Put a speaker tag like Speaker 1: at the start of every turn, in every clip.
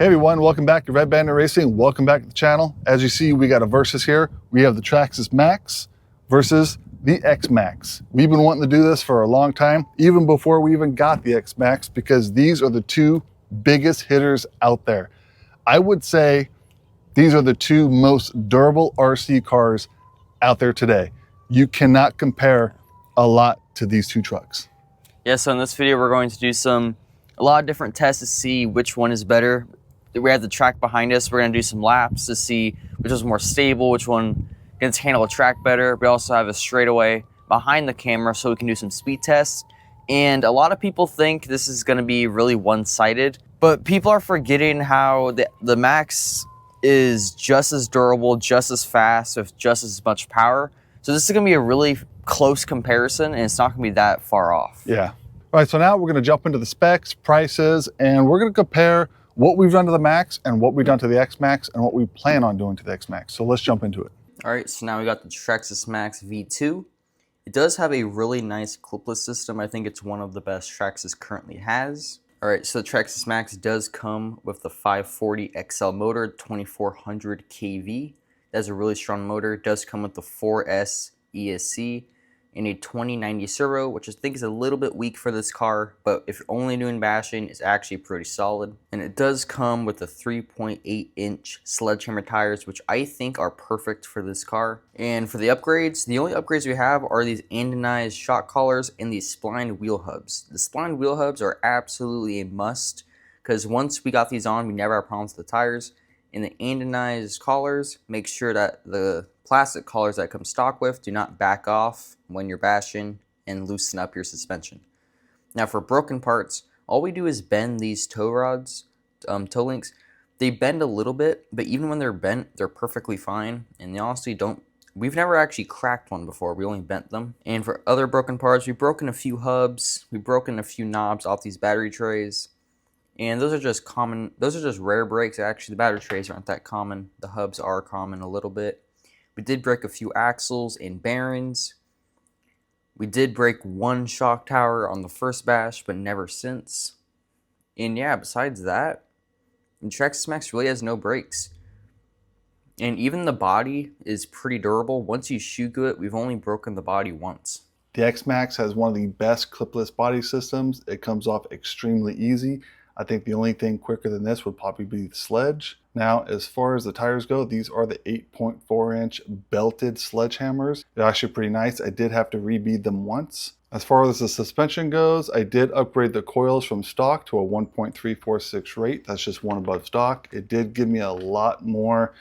Speaker 1: Hey everyone, welcome back to Redbanditracing. Welcome back to the channel. As you see, we got a versus here. We have the Traxxas MAXX versus the X-Maxx. We've been wanting to do this for a long time, even before we even got the X-Maxx, because these are the two biggest hitters out there. I would say these are the two most durable RC cars out there today. You cannot compare a lot to these two trucks.
Speaker 2: Yeah, so in this video, we're going to do a lot of different tests to see which one is better. We have the track behind us. We're going to do some laps to see which is more stable, which one can handle a track better. We also have a straightaway behind the camera so we can do some speed tests. And a lot of people think this is going to be really one-sided, but people are forgetting how the Max is just as durable, just as fast, with just as much power. So this is going to be a really close comparison, and it's not going to be that far off.
Speaker 1: Yeah. All right, so now we're going to jump into the specs, prices, and we're going to compare what we've done to the Max and what we've done to the X-Maxx and what we plan on doing to the X-Maxx. So let's jump into it.
Speaker 2: All right, so now we got the Traxxas MAXX V2. It does have a really nice clipless system. I think it's one of the best Traxxas currently has. All right, so the Traxxas MAXX does come with the 540 XL motor, 2400 kV. That's a really strong motor. It does come with the 4S ESC and a 2090 servo, which I think is a little bit weak for this car, but if you're only doing bashing, it's actually pretty solid. And it does come with the 3.8-inch sledgehammer tires, which I think are perfect for this car. And for the upgrades, the only upgrades we have are these anodized shock collars and these splined wheel hubs. The splined wheel hubs are absolutely a must, because once we got these on, we never had problems with the tires. And the anodized collars, make sure that the plastic collars that come stock with do not back off when you're bashing and loosen up your suspension. Now for broken parts, all we do is bend these tow rods, toe links. They bend a little bit, but even when they're bent, they're perfectly fine. And they honestly don't, we've never actually cracked one before, we only bent them. And for other broken parts, we've broken a few hubs, we've broken a few knobs off these battery trays. And those are just common, those are just rare breaks. Actually, the battery trays aren't that common. The hubs are common a little bit. We did break a few axles and bearings. We did break one shock tower on the first bash, but never since. And yeah, besides that, the Traxxas MAXX really has no brakes. And even the body is pretty durable. Once you shoe glue it, we've only broken the body once.
Speaker 1: The X-Maxx has one of the best clipless body systems. It comes off extremely easy. I think the only thing quicker than this would probably be the sledge. Now, as far as the tires go, these are the 8.4-inch belted sledgehammers. They're actually pretty nice. I did have to rebead them once. As far as the suspension goes, I did upgrade the coils from stock to a 1.346 rate. That's just one above stock. It did give me a lot more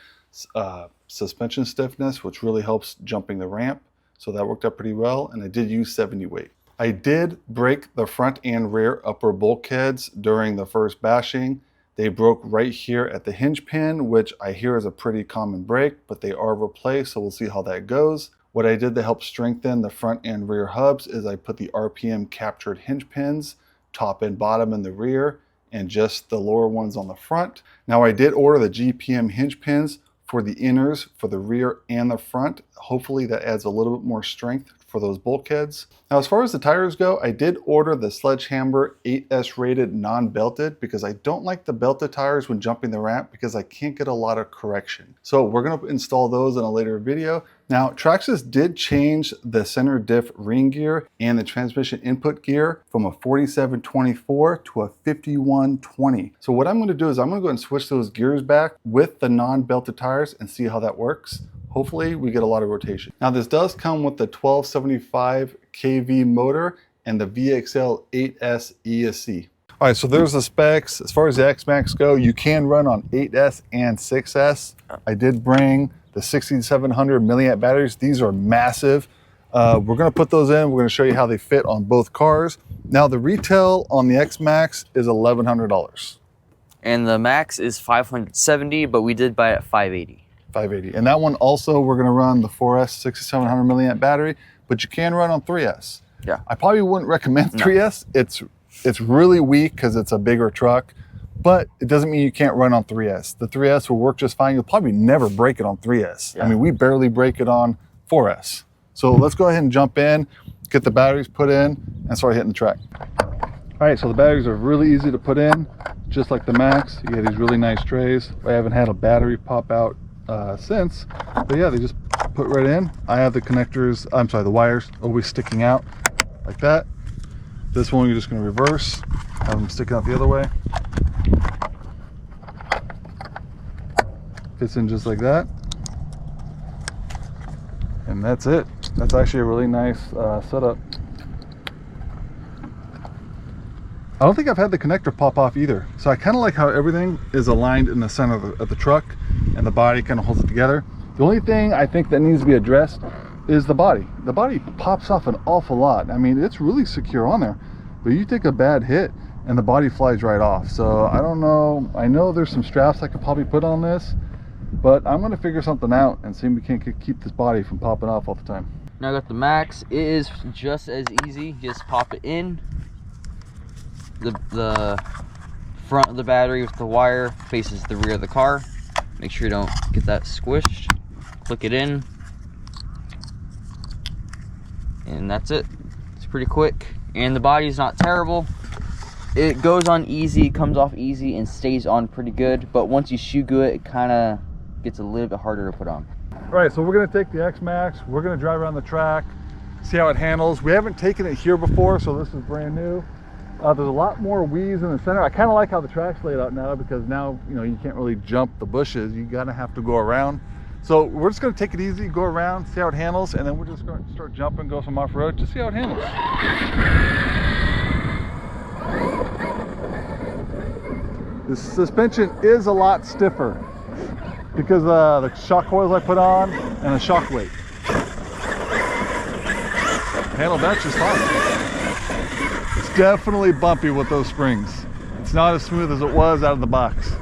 Speaker 1: suspension stiffness, which really helps jumping the ramp. So that worked out pretty well, and I did use 70 weight. I did break the front and rear upper bulkheads during the first bashing. They broke right here at the hinge pin, which I hear is a pretty common break, but they are replaced, so we'll see how that goes. What I did to help strengthen the front and rear hubs is I put the RPM captured hinge pins, top and bottom in the rear, and just the lower ones on the front. Now I did order the GPM hinge pins for the inners, for the rear and the front. Hopefully that adds a little bit more strength for those bulkheads. Now, as far as the tires go, I did order the Sledgehammer 8S rated non-belted because I don't like the belted tires when jumping the ramp because I can't get a lot of correction. So we're gonna install those in a later video. Now, Traxxas did change the center diff ring gear and the transmission input gear from a 4724 to a 5120. So what I'm gonna do is I'm gonna go and switch those gears back with the non-belted tires and see how that works. Hopefully we get a lot of rotation. Now this does come with the 1275 kV motor and the VXL 8S ESC. All right, so there's the specs. As far as the X-Maxx go, you can run on 8S and 6S. I did bring the 6700 milliamp batteries. These are massive. We're gonna put those in. We're gonna show you how they fit on both cars. Now the retail on the X-Maxx is $1,100.
Speaker 2: And the Max is $570, but we did buy it at $580.
Speaker 1: $580. And that one also, we're gonna run the 4S 6700 milliamp battery, but you can run on 3S.
Speaker 2: Yeah.
Speaker 1: I probably wouldn't recommend 3S. No. It's really weak because it's a bigger truck, but it doesn't mean you can't run on 3S. The 3S will work just fine. You'll probably never break it on 3S. Yeah. I mean, we barely break it on 4S. So let's go ahead and jump in, get the batteries put in, and start hitting the track. All right, so the batteries are really easy to put in, just like the Max. You get these really nice trays. I haven't had a battery pop out since, but yeah, they just put right in. I have the connectors, I'm sorry, the wires always sticking out like that. This one you're just going to reverse, have them sticking out the other way. Fits in just like that. And that's it. That's actually a really nice setup. I don't think I've had the connector pop off either. So I kind of like how everything is aligned in the center of the truck and the body kind of holds it together. The only thing I think that needs to be addressed is the body. The body pops off an awful lot. I mean, it's really secure on there, but you take a bad hit and the body flies right off. So I don't know. I know there's some straps I could probably put on this, but I'm going to figure something out and see if we can't keep this body from popping off all the time.
Speaker 2: Now I got the Max. It is just as easy. Just pop it in. The front of the battery with the wire faces the rear of the car. Make sure you don't get that squished. Click it in. And that's it. It's pretty quick. And the body's not terrible. It goes on easy, comes off easy, and stays on pretty good. But once you shoe glue it, it kind of gets a little bit harder to put on.
Speaker 1: All right, so we're going to take the X-Maxx. We're going to drive around the track, see how it handles. We haven't taken it here before, so this is brand new. There's a lot more weaves in the center. I kind of like how the track's laid out now, because now, you know, you can't really jump the bushes. You gotta have to go around. So we're just gonna take it easy, go around, see how it handles, and then we're just going to start jumping, go some off-road, just see how it handles. The suspension is a lot stiffer because the shock coils I put on and the shock weight. Handle that's just fine. It's definitely bumpy with those springs. It's not as smooth as it was out of the box.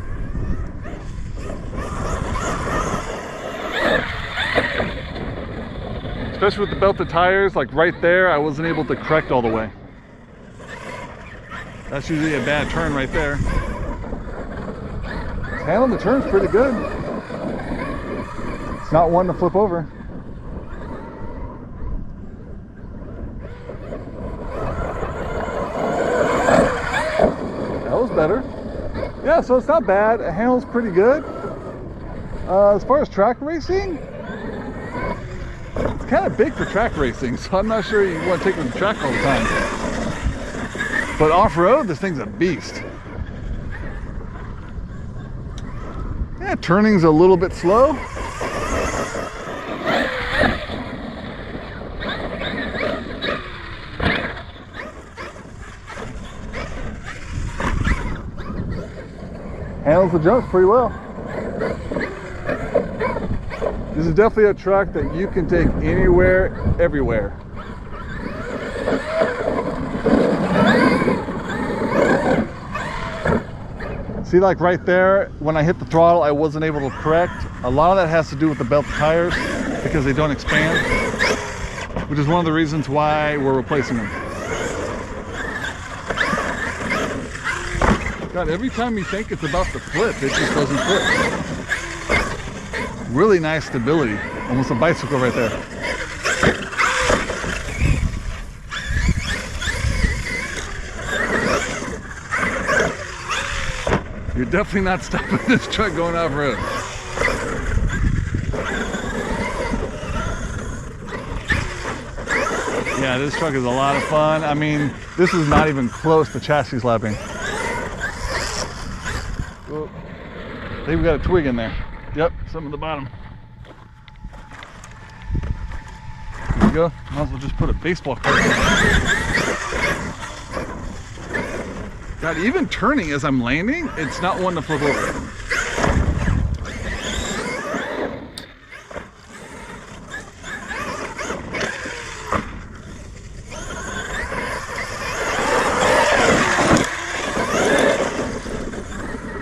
Speaker 1: Especially with the belted tires, like right there, I wasn't able to correct all the way. That's usually a bad turn right there. Handling the turn's pretty good. It's not one to flip over. That was better. Yeah, so it's not bad. It handles pretty good. As far as track racing, it's kind of big for track racing, so I'm not sure you want to take it to the track all the time. But off-road, this thing's a beast. Yeah, turning's a little bit slow. Handles the jumps pretty well. This is definitely a truck that you can take anywhere, everywhere. See, like right there, when I hit the throttle, I wasn't able to correct. A lot of that has to do with the belt tires because they don't expand, which is one of the reasons why we're replacing them. God, every time you think it's about to flip, it just doesn't flip. Really nice stability, almost a bicycle right there. You're definitely not stopping this truck going off-road. Yeah, this truck is a lot of fun. I mean, this is not even close to chassis slapping. Oh, I think we got a twig in there. Yep, some at the bottom. There we go. Might as well just put a baseball card in. God, even turning as I'm landing, it's not one to flip over.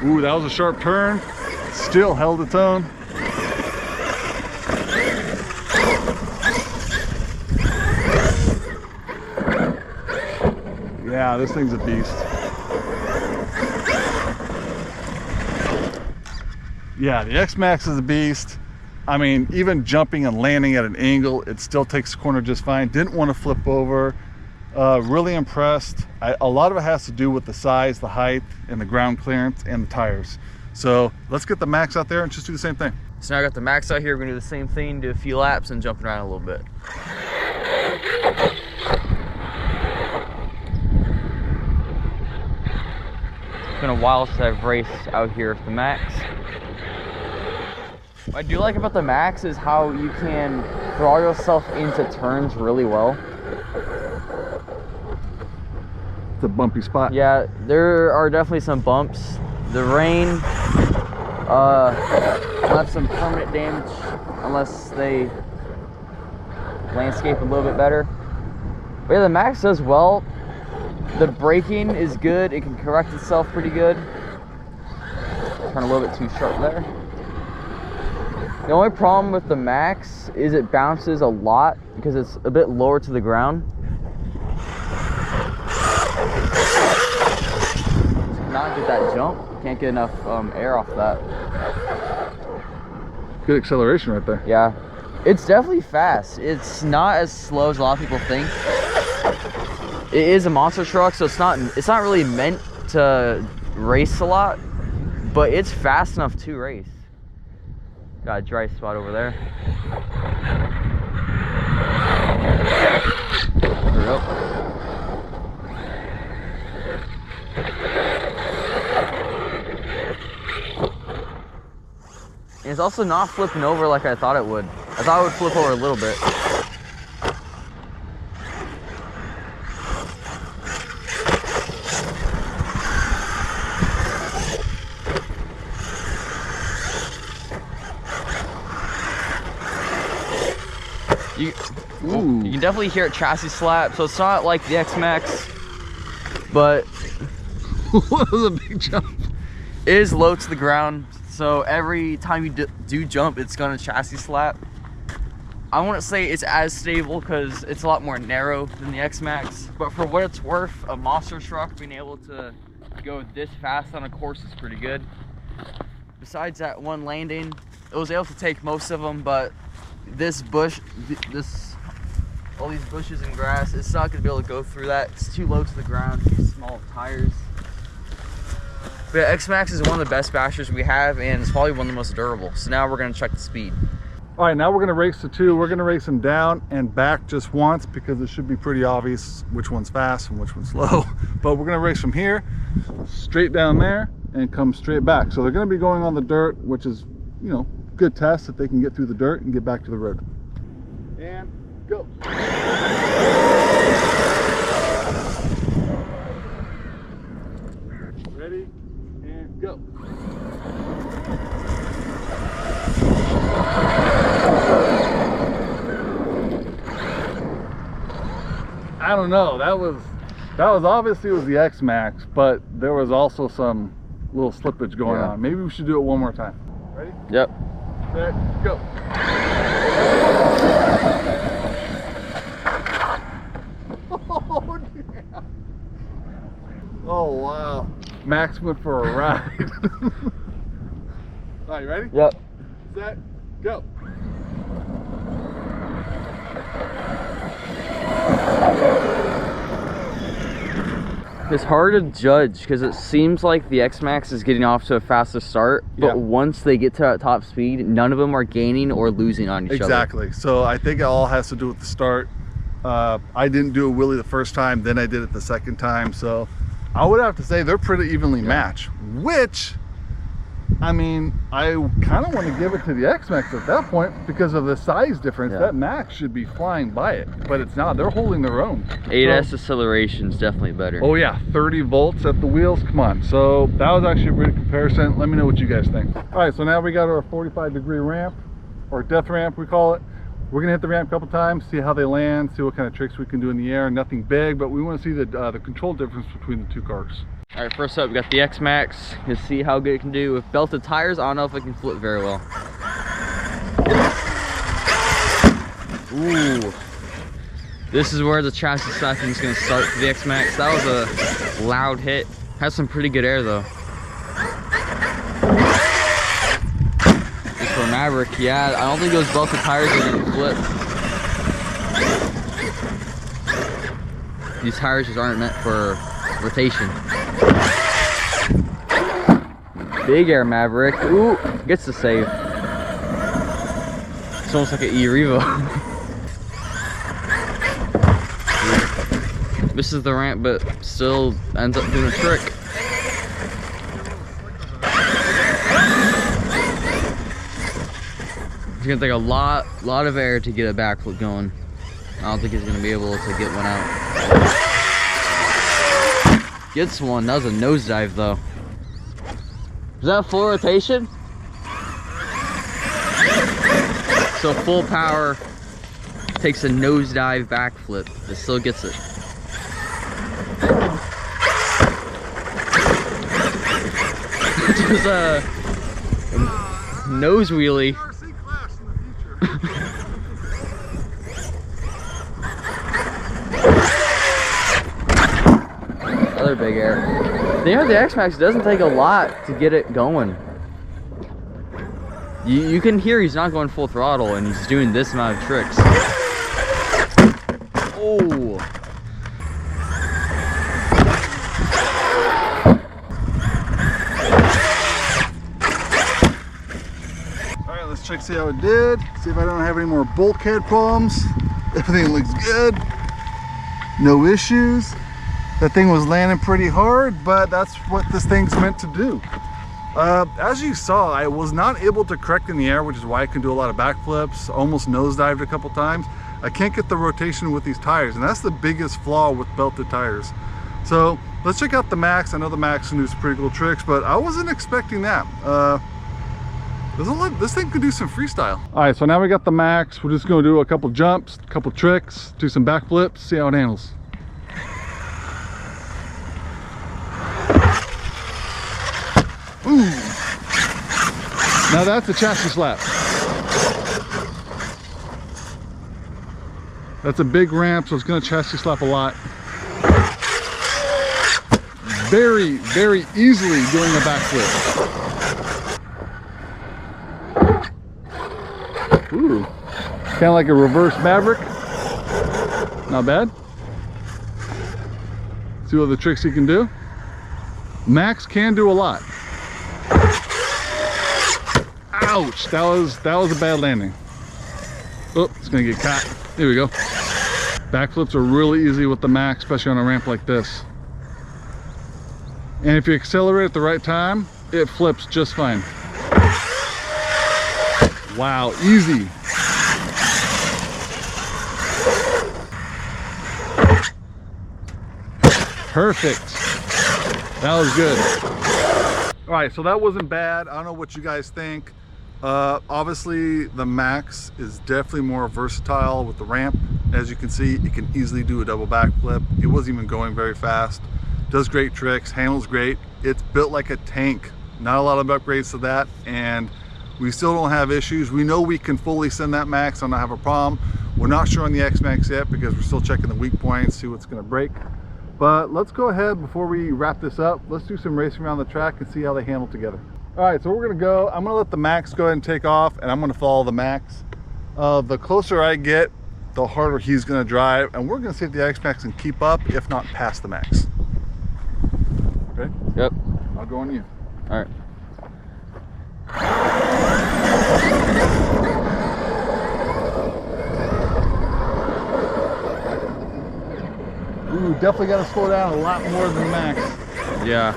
Speaker 1: Ooh, that was a sharp turn. Still held its own. Yeah, this thing's a beast. Yeah, the X-Maxx is a beast. I mean, even jumping and landing at an angle, it still takes the corner just fine. Didn't want to flip over. Really impressed. A lot of it has to do with the size, the height, and the ground clearance, and the tires. So let's get the MAXX out there and just do the same thing.
Speaker 2: So now I got the MAXX out here. We're gonna do the same thing, do a few laps and jump around a little bit. It's been a while since I've raced out here with the MAXX. What I do like about the MAXX is how you can throw yourself into turns really well.
Speaker 1: It's a bumpy spot.
Speaker 2: Yeah, there are definitely some bumps. The rain left some permanent damage unless they landscape a little bit better. But yeah, the MAXX does well. The braking is good. It can correct itself pretty good. Turn a little bit too sharp there. The only problem with the MAXX is it bounces a lot because it's a bit lower to the ground. Not get that jump. Can't get enough air off that.
Speaker 1: Good acceleration right there.
Speaker 2: Yeah, it's definitely fast. It's not as slow as a lot of people think. It is a monster truck, so it's not really meant to race a lot, but it's fast enough to race. Got a dry spot over there. There we go. And it's also not flipping over like I thought it would. I thought it would flip over a little bit. You can definitely hear it chassis slap, so it's not like the X-Maxx, but
Speaker 1: That was a big jump.
Speaker 2: It is low to the ground, so every time you do jump, it's gonna chassis slap. I wouldn't say it's as stable because it's a lot more narrow than the X-Maxx, but for what it's worth, a monster truck being able to go this fast on a course is pretty good. Besides that one landing, it was able to take most of them, but this bush, all these bushes and grass, it's not gonna be able to go through that. It's too low to the ground, these small tires. But yeah, X-Maxx is one of the best bashers we have, and it's probably one of the most durable. So now we're gonna check the speed.
Speaker 1: All right, now we're gonna race the two. We're gonna race them down and back just once because it should be pretty obvious which one's fast and which one's slow. But we're gonna race from here, straight down there, and come straight back. So they're gonna be going on the dirt, which is, you know, good test if they can get through the dirt and get back to the road. And go. Ready, and go. I don't know, that was obviously it was the X-Maxx, but there was also some little slippage going on. Maybe we should do it one more time. Ready?
Speaker 2: Yep.
Speaker 1: Set, go. Oh, yeah. Oh wow. Max went for a ride. All right, you ready?
Speaker 2: Yep.
Speaker 1: Set, go.
Speaker 2: It's hard to judge because it seems like the X-Maxx is getting off to a faster start, but once they get to that top speed, none of them are gaining or losing on each other.
Speaker 1: Exactly. So I think it all has to do with the start. I didn't do a wheelie the first time, then I did it the second time. So I would have to say they're pretty evenly matched, which, I mean, I kind of want to give it to the X-Maxx at that point because of the size difference. That MAXX should be flying by it, but it's not. They're holding their own.
Speaker 2: 8S acceleration is definitely better.
Speaker 1: Oh yeah, 30 volts at the wheels. Come on. So that was actually a great comparison. Let me know what you guys think. All right, so now we got our 45-degree ramp, or death ramp we call it. We're gonna hit the ramp a couple times, see how they land, see what kind of tricks we can do in the air. Nothing big, but we want to see the control difference between the two cars. All right,
Speaker 2: first up, we got the X-Maxx. You see how good it can do with belted tires. I don't know if it can flip very well. Ooh. This is where the chassis slapping is going to start for the X-Maxx. That was a loud hit. Has some pretty good air though. Just for Maverick, yeah, I don't think those belted tires are going to flip. These tires just aren't meant for rotation. Big Air Maverick. Ooh, gets the save. It's almost like an E-Revo. Misses the ramp, but still ends up doing a trick. It's gonna take a lot of air to get a backflip going. I don't think he's gonna be able to get one out. Gets one. That was a nosedive though. Is that full rotation? So full power, takes a nosedive backflip. It still gets it. Just a nose wheelie. Another big air. You know, the X-Maxx doesn't take a lot to get it going. You can hear he's not going full throttle and he's doing this amount of tricks. Oh.
Speaker 1: Alright, let's check, see how it did. See if I don't have any more bulkhead problems. Everything looks good. No issues. That thing was landing pretty hard, but that's what this thing's meant to do. As you saw, I was not able to correct in the air, which is why I can do a lot of backflips, almost nosedived a couple times. I can't get the rotation with these tires, and that's the biggest flaw with belted tires. So let's check out the MAXX. I know the MAXX can do some pretty cool tricks, but I wasn't expecting that. This thing could do some freestyle. All right, so now we got the MAXX. We're just gonna do a couple jumps, a couple tricks, do some backflips, see how it handles. Ooh. Now that's a chassis slap. That's a big ramp, so it's going to chassis slap a lot. Very, very easily doing a backflip. Ooh. Kind of like a reverse Maverick. Not bad. See what other tricks he can do. MAXX can do a lot. Ouch! That was a bad landing. Oh, it's gonna get caught. There we go. Backflips are really easy with the MAXX, especially on a ramp like this. And if you accelerate at the right time, it flips just fine. Wow, easy. Perfect. That was good. All right, so that wasn't bad. I don't know what you guys think. Obviously the MAXX is definitely more versatile with the ramp. As you can see, it can easily do a double backflip. It wasn't even going very fast. Does great tricks, handles great. It's built like a tank. Not a lot of upgrades to that, and we still don't have issues. We know we can fully send that MAXX and not have a problem. We're not sure on the X-Maxx yet because we're still checking the weak points, see what's gonna break. But let's go ahead, before we wrap this up, let's do some racing around the track and see how they handle together. All right, so we're gonna go. I'm gonna let the MAXX go ahead and take off, and I'm gonna follow the MAXX. The closer I get, the harder he's gonna drive, and we're gonna see if the X-Maxx can keep up, if not pass the MAXX. Okay?
Speaker 2: Yep.
Speaker 1: I'll go on you.
Speaker 2: All right.
Speaker 1: Ooh, definitely gotta slow down a lot more than the MAXX.
Speaker 2: Yeah.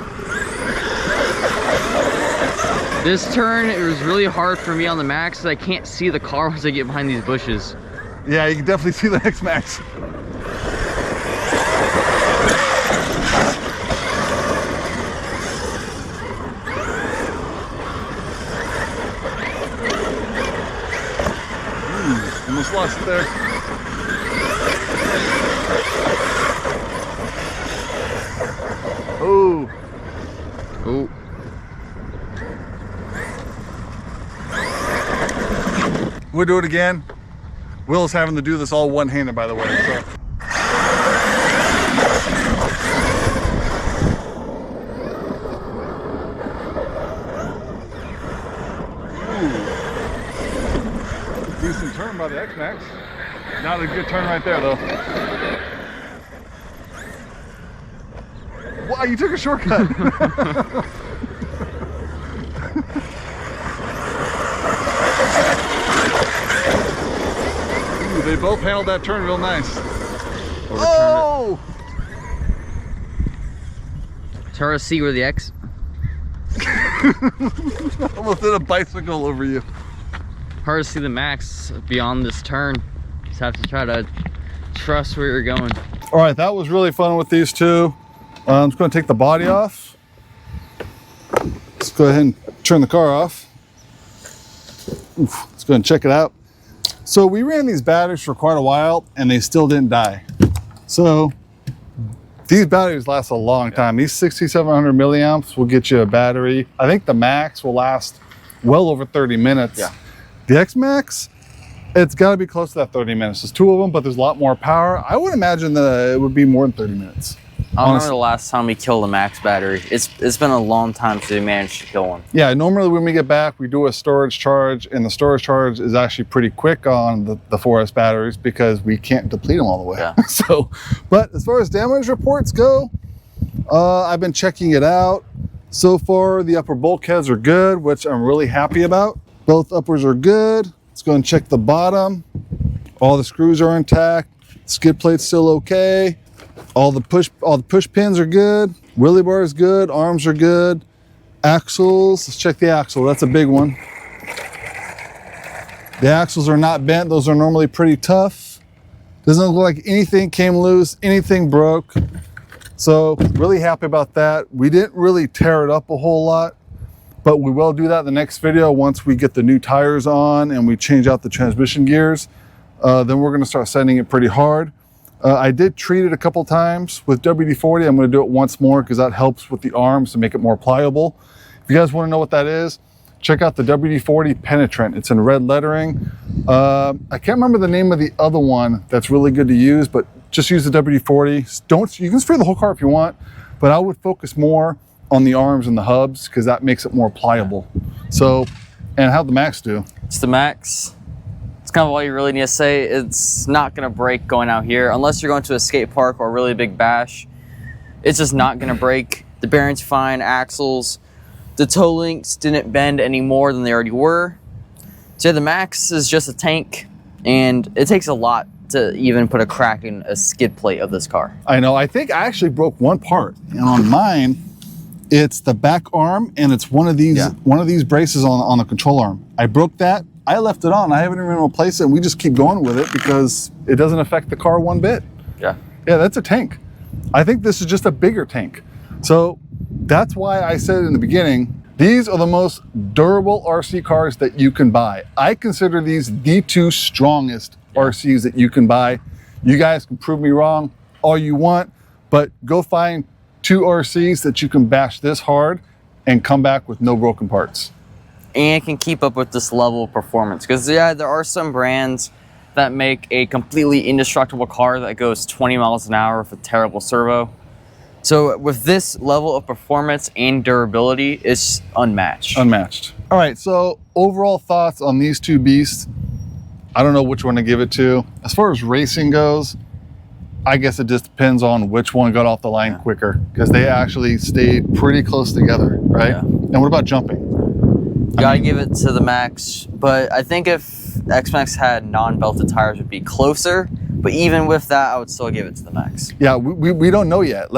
Speaker 2: This turn, it was really hard for me on the MAXX because I can't see the car once I get behind these bushes.
Speaker 1: Yeah, you can definitely see the X-Maxx. Almost lost it there. Oh.
Speaker 2: Oh.
Speaker 1: We'll do it again. Will's having to do this all one-handed, by the way. So. Decent turn by the X-Maxx. Not a good turn right there, though. wow, you took a shortcut. Ooh, they both handled that turn real nice. Oh!
Speaker 2: It's hard to see where the X.
Speaker 1: Almost hit a bicycle over you.
Speaker 2: Hard to see the Max beyond this turn. Just have to try to trust where you're going.
Speaker 1: All right, that was really fun with these two. I'm just going to take the body off. Let's go ahead and turn the car off. Oof, let's go and check it out. So we ran these batteries for quite a while and they still didn't die. So these batteries last a long time. These 6,700 milliamps will get you a battery. I think the Max will last well over 30 minutes.
Speaker 2: Yeah.
Speaker 1: The X-Maxx, it's got to be close to that 30 minutes. There's two of them, but there's a lot more power. I would imagine that it would be more than 30 minutes.
Speaker 2: I don't remember the last time we killed a Max battery. It's been a long time since we managed to kill one.
Speaker 1: Yeah, normally when we get back, we do a storage charge, and the storage charge is actually pretty quick on the 4S batteries because we can't deplete them all the way.
Speaker 2: Yeah.
Speaker 1: So, but as far as damage reports go, I've been checking it out. So far, the upper bulkheads are good, which I'm really happy about. Both uppers are good. Let's go and check the bottom. All the screws are intact. Skid plate's still okay. All the push pins are good. Wheelie bar is good. Arms are good. Axles, let's check the axle. That's a big one. The axles are not bent. Those are normally pretty tough. Doesn't look like anything came loose, anything broke. So really happy about that. We didn't really tear it up a whole lot, but we will do that in the next video once we get the new tires on and we change out the transmission gears. Then we're gonna start sending it pretty hard. I did treat it a couple times with WD-40. I'm going to do it once more because that helps with the arms to make it more pliable. If you guys want to know what that is, check out the WD-40 penetrant. It's in red lettering. I can't remember the name of the other one that's really good to use, but just use the WD-40. You can spray the whole car if you want, but I would focus more on the arms and the hubs because that makes it more pliable. So, and how'd the Max do?
Speaker 2: It's the Max. It's kind of all you really need to say. It's not gonna break going out here unless you're going to a skate park or a really big bash. It's just not gonna break. The bearing's fine, axles. The toe links didn't bend any more than they already were. So yeah, the Max is just a tank, and it takes a lot to even put a crack in a skid plate of this car.
Speaker 1: I know. I think I actually broke one part, and on mine, it's the back arm, and it's one of these braces on the control arm. I broke that. I left it on. I haven't even replaced it, and we just keep going with it because it doesn't affect the car one bit.
Speaker 2: Yeah.
Speaker 1: Yeah, that's a tank. I think this is just a bigger tank. So that's why I said in the beginning, these are the most durable RC cars that you can buy. I consider these the two strongest RCs that you can buy. You guys can prove me wrong all you want, but go find two RCs that you can bash this hard and come back with no broken parts.
Speaker 2: And can keep up with this level of performance. Because yeah, there are some brands that make a completely indestructible car that goes 20 miles an hour with a terrible servo. So with this level of performance and durability, it's unmatched.
Speaker 1: Unmatched. All right, so overall thoughts on these two beasts. I don't know which one to give it to. As far as racing goes, I guess it just depends on which one got off the line quicker, because they actually stayed pretty close together, right?
Speaker 2: Yeah.
Speaker 1: And what about jumping?
Speaker 2: Gotta give it to the Max, but I think if X-Maxx had non-belted tires, it would be closer. But even with that, I would still give it to the Max.
Speaker 1: Yeah, we don't know yet.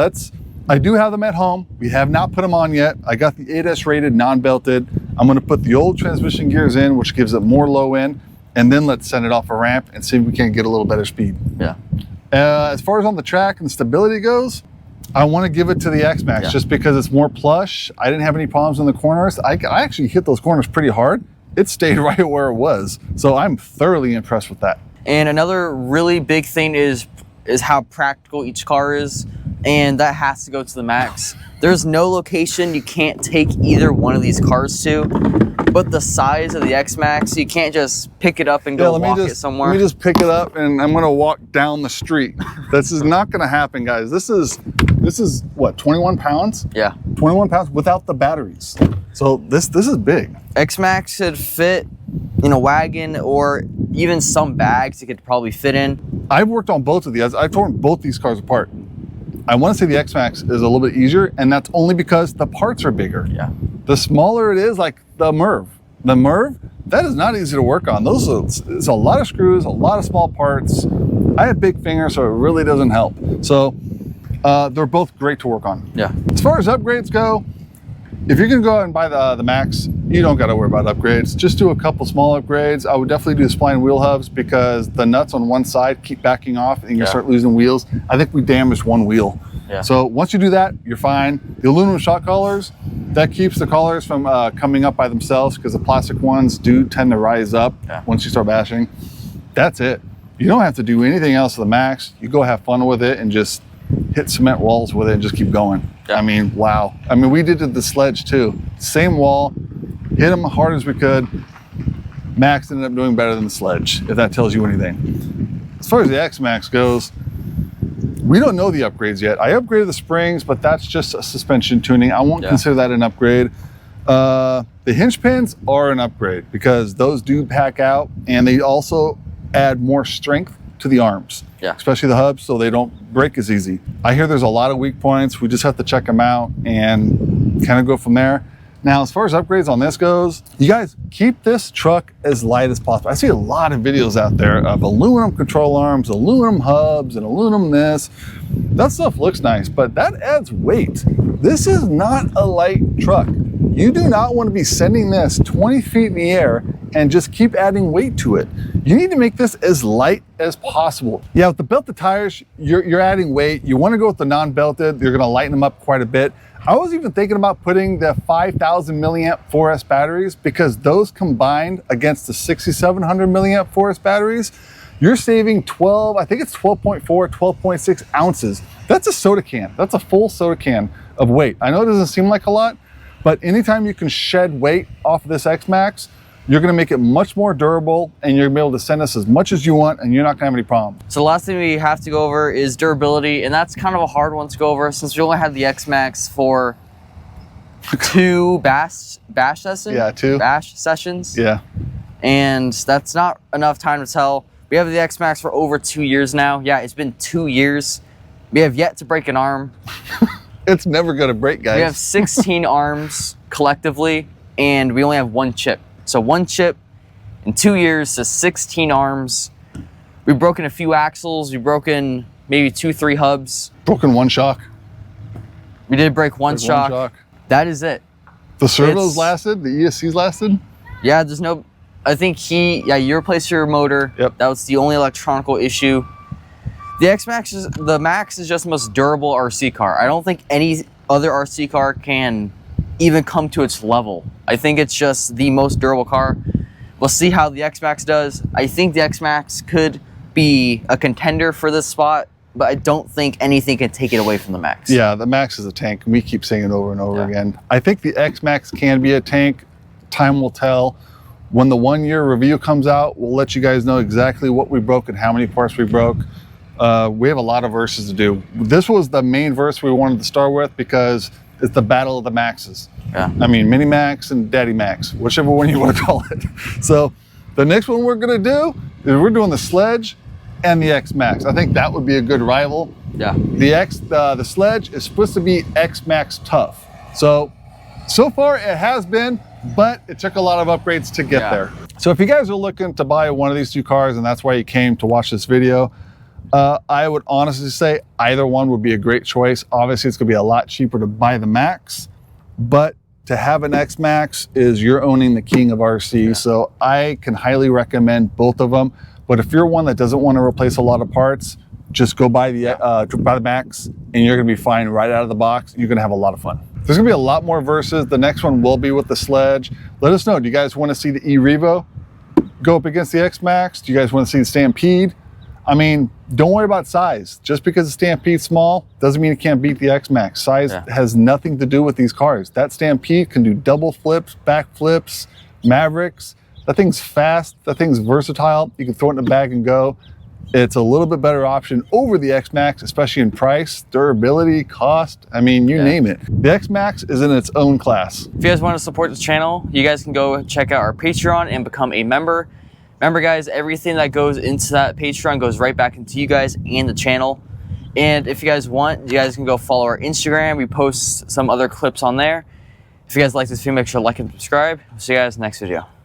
Speaker 1: I do have them at home. We have not put them on yet. I got the 8S rated non-belted. I'm gonna put the old transmission gears in, which gives it more low end, and then let's send it off a ramp and see if we can get a little better speed.
Speaker 2: Yeah.
Speaker 1: As far as on the track and stability goes, I want to give it to the X-Maxx just because it's more plush. I didn't have any problems in the corners. I actually hit those corners pretty hard. It stayed right where it was. So I'm thoroughly impressed with that.
Speaker 2: And another really big thing is how practical each car is. And that has to go to the Max. There's no location you can't take either one of these cars to. But the size of the X-Maxx, you can't just pick it up and go walk it somewhere.
Speaker 1: Let me just pick it up and I'm gonna walk down the street. This is not gonna happen, guys. This is what, 21 pounds?
Speaker 2: Yeah.
Speaker 1: 21 pounds without the batteries. So this is big.
Speaker 2: X-Maxx should fit in a wagon or even some bags it could probably fit in.
Speaker 1: I've worked on both of these. I've torn both these cars apart. I want to say the X-Maxx is a little bit easier, and that's only because the parts are bigger.
Speaker 2: Yeah.
Speaker 1: The smaller it is, like the Merv. The Merv, that is not easy to work on. It's a lot of screws, a lot of small parts. I have big fingers, so it really doesn't help. So they're both great to work on.
Speaker 2: Yeah.
Speaker 1: As far as upgrades go, if you're gonna go out and buy the Max, you don't gotta worry about upgrades. Just do a couple small upgrades. I would definitely do the spline wheel hubs because the nuts on one side keep backing off and you start losing wheels. I think we damaged one wheel. Yeah. So once you do that, you're fine. The aluminum shock collars, that keeps the collars from coming up by themselves because the plastic ones do tend to rise up once you start bashing. That's it. You don't have to do anything else to the Max. You go have fun with it and just hit cement walls with it and just keep going. Yeah. I mean, wow. I mean, we did it the Sledge too. Same wall, hit them as hard as we could. Max ended up doing better than the Sledge, if that tells you anything. As far as the X-Maxx goes, we don't know the upgrades yet. I upgraded the springs, but that's just a suspension tuning. I won't consider that an upgrade. The hinge pins are an upgrade because those do pack out and they also add more strength to the arms, especially the hubs, so they don't break as easy. I hear there's a lot of weak points. We just have to check them out and kind of go from there. Now, as far as upgrades on this goes, you guys keep this truck as light as possible. I see a lot of videos out there of aluminum control arms, aluminum hubs, and aluminum this. That stuff looks nice, but that adds weight. This is not a light truck. You do not want to be sending this 20 feet in the air and just keep adding weight to it. You need to make this as light as possible. Yeah, with the belted tires, you're adding weight. You want to go with the non-belted. You're going to lighten them up quite a bit. I was even thinking about putting the 5,000 milliamp 4S batteries because those combined against the 6,700 milliamp 4S batteries, you're saving 12, I think it's 12.4, 12.6 ounces. That's a soda can. That's a full soda can of weight. I know it doesn't seem like a lot, but anytime you can shed weight off of this X-Maxx, you're gonna make it much more durable and you're gonna be able to send us as much as you want and you're not gonna have any problems.
Speaker 2: So the last thing we have to go over is durability, and that's kind of a hard one to go over since we only had the X-Maxx for 2 bash sessions.
Speaker 1: Yeah, 2
Speaker 2: bash sessions.
Speaker 1: Yeah.
Speaker 2: And that's not enough time to tell. We have the X-Maxx for over 2 years now. Yeah, it's been 2 years. We have yet to break an arm.
Speaker 1: It's never gonna break, guys.
Speaker 2: We have 16 arms collectively, and we only have 1 chip. So 1 chip in 2 years to 16 arms. We've broken a few axles. We've broken maybe 2-3 hubs.
Speaker 1: Broken 1 shock.
Speaker 2: We did break one shock. That is it.
Speaker 1: The servos lasted? The ESCs lasted?
Speaker 2: Yeah, there's no, I think you replaced your motor.
Speaker 1: Yep.
Speaker 2: That was the only electronical issue. The X-Maxx the Max is just the most durable RC car. I don't think any other RC car can even come to its level. I think it's just the most durable car. We'll see how the X-Maxx does. I think the X-Maxx could be a contender for this spot, but I don't think anything can take it away from the Max.
Speaker 1: Yeah, the Max is a tank. We keep saying it over and over again. I think the X-Maxx can be a tank. Time will tell. When the 1-year review comes out, we'll let you guys know exactly what we broke and how many parts we broke. We have a lot of verses to do. This was the main verse we wanted to start with because it's the battle of the Maxes. Yeah. I mean, Mini Max and Daddy Max, whichever one you want to call it. So the next one we're going to do is we're doing the Sledge and the X-Maxx. I think that would be a good rival.
Speaker 2: Yeah.
Speaker 1: The Sledge is supposed to be X-Maxx tough. So far it has been, but it took a lot of upgrades to get there. So if you guys are looking to buy one of these 2 cars and that's why you came to watch this video, I would honestly say either one would be a great choice. Obviously, it's gonna be a lot cheaper to buy the Max, but to have an X-Maxx is you're owning the king of RC. Yeah. So I can highly recommend both of them. But if you're one that doesn't want to replace a lot of parts, just go buy the Max and you're gonna be fine right out of the box. You're gonna have a lot of fun. There's gonna be a lot more verses. The next one will be with the Sledge. Let us know, do you guys wanna see the E-Revo go up against the X-Maxx? Do you guys wanna see the Stampede? I mean, don't worry about size. Just because the Stampede's small doesn't mean it can't beat the X-Maxx. Size has nothing to do with these cars. That Stampede can do double flips, back flips, Mavericks. That thing's fast, that thing's versatile. You can throw it in a bag and go. It's a little bit better option over the X-Maxx, especially in price, durability, cost. I mean, you name it. The X-Maxx is in its own class.
Speaker 2: If you guys want to support this channel, you guys can go check out our Patreon and become a member. Remember guys, everything that goes into that Patreon goes right back into you guys and the channel. And if you guys want, you guys can go follow our Instagram. We post some other clips on there. If you guys like this video, make sure to like and subscribe. See you guys next video.